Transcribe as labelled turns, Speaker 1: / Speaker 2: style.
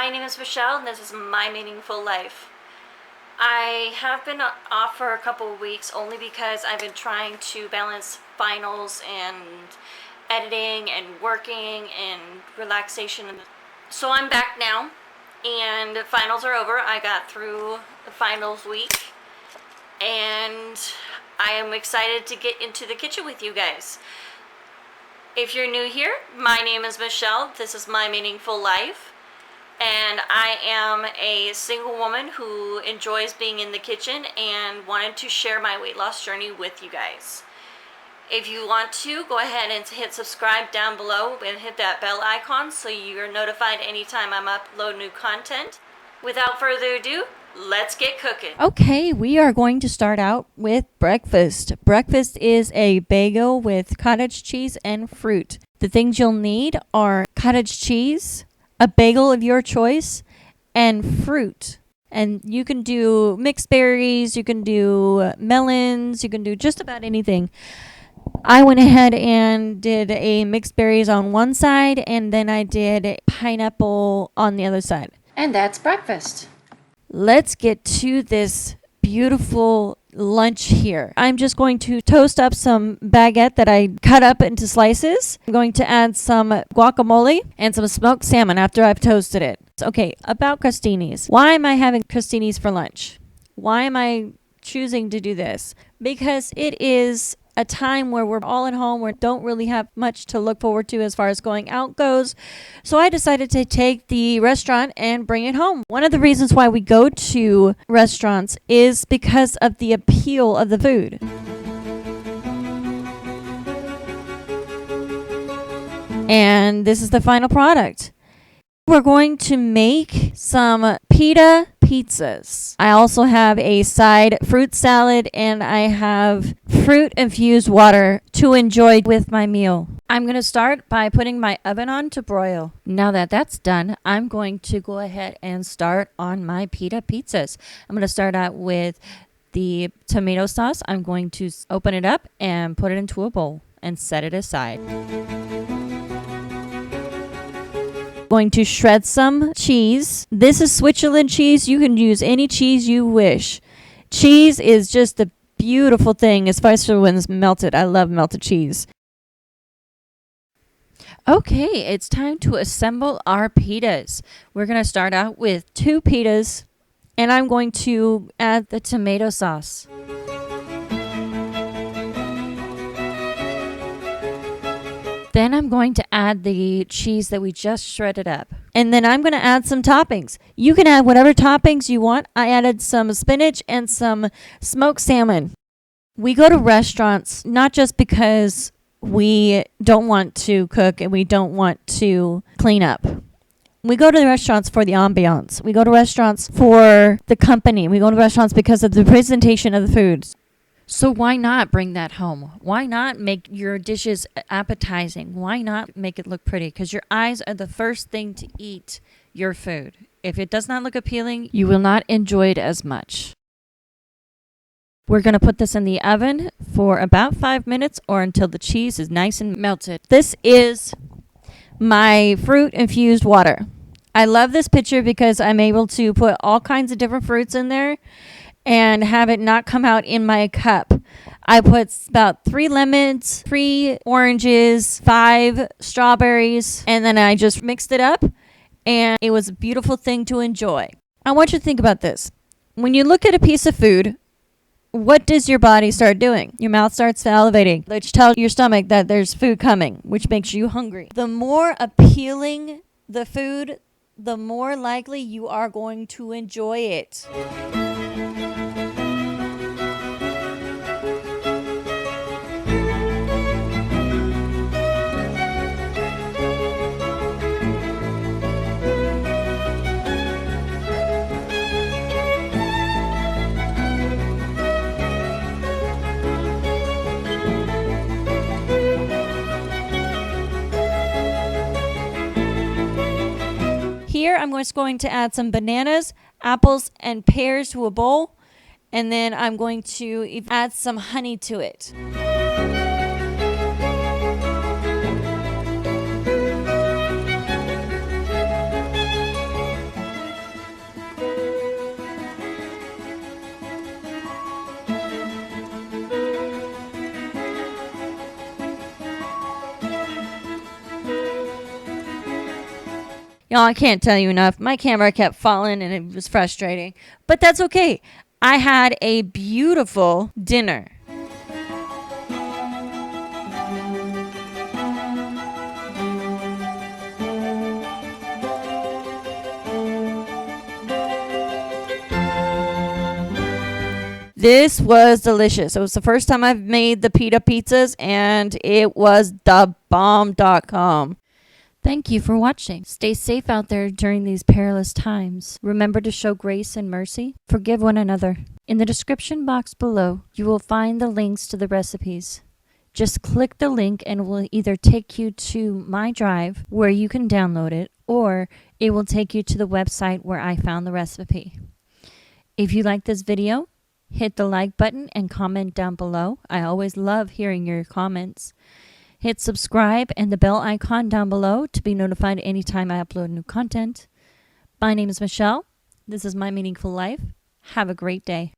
Speaker 1: My name is Michelle, and this is My Meaningful Life. I have been off for a couple of weeks only because I've been trying to balance finals and editing and working and relaxation. So I'm back now, and finals are over. I got through the finals week, and I am excited to get into the kitchen with you guys. If you're new here, my name is Michelle. This is My Meaningful Life. And I am a single woman who enjoys being in the kitchen and wanted to share my weight loss journey with you guys. If you want to, go ahead and hit subscribe down below and hit that bell icon so you're notified anytime I'm upload new content. Without further ado, let's get cooking.
Speaker 2: Okay, we are going to start out with breakfast. Breakfast is a bagel with cottage cheese and fruit. The things you'll need are cottage cheese, a bagel of your choice, and fruit. And you can do mixed berries, you can do melons, you can do just about anything. I went ahead and did a mixed berries on one side, and then I did pineapple on the other side.
Speaker 1: And that's breakfast.
Speaker 2: Let's get to this beautiful lunch here. I'm just going to toast up some baguette that I cut up into slices. I'm going to add some guacamole and some smoked salmon after I've toasted it. Okay, about crostinis. Why am I having crostinis for lunch? Why am I choosing to do this? Because it is a time where we're all at home, we don't really have much to look forward to as far as going out goes. So I decided to take the restaurant and bring it home. One of the reasons why we go to restaurants is because of the appeal of the food. And this is the final product. We're going to make some Pita Pizzas. I also have a side fruit salad, and I have fruit infused water to enjoy with my meal. I'm going to start by putting my oven on to broil. Now that that's done, I'm going to go ahead and start on my Pita Pizzas. I'm going to start out with the tomato sauce. I'm going to open it up and put it into a bowl and set it aside. Going to shred some cheese. This is Switzerland cheese. You can use any cheese you wish. Cheese is just a beautiful thing, especially when it's melted. I love melted cheese. Okay, it's time to assemble our pitas. We're going to start out with 2 pitas, and I'm going to add the tomato sauce. Then I'm going to add the cheese that we just shredded up. And then I'm going to add some toppings. You can add whatever toppings you want. I added some spinach and some smoked salmon. We go to restaurants not just because we don't want to cook and we don't want to clean up. We go to the restaurants for the ambiance. We go to restaurants for the company. We go to restaurants because of the presentation of the food. So why not bring that home? Why not make your dishes appetizing? Why not make it look pretty? Because your eyes are the first thing to eat your food. If it does not look appealing, you will not enjoy it as much. We're going to put this in the oven for about 5 minutes or until the cheese is nice and melted. This is my fruit infused water. I love this picture because I'm able to put all kinds of different fruits in there and have it not come out in my cup. I put about 3 lemons, 3 oranges, 5 strawberries, and then I just mixed it up, and it was a beautiful thing to enjoy. I want you to think about this. When you look at a piece of food, what does your body start doing? Your mouth starts salivating, which tells your stomach that there's food coming, which makes you hungry. The more appealing the food, the more likely you are going to enjoy it. Here, I'm just going to add some bananas, apples, and pears to a bowl, and then I'm going to add some honey to it. Y'all, I can't tell you enough. My camera kept falling and it was frustrating. But that's okay. I had a beautiful dinner. This was delicious. It was the first time I've made the pita pizzas, and it was the bomb.com. Thank you for watching. Stay safe out there during these perilous times. Remember to show grace and mercy. Forgive one another. In the description box below, you will find the links to the recipes. Just click the link and it will either take you to my drive where you can download it, or it will take you to the website where I found the recipe. If you like this video, hit the like button and comment down below. I always love hearing your comments. Hit subscribe and the bell icon down below to be notified anytime I upload new content. My name is Michelle. This is My Meaningful Life. Have a great day.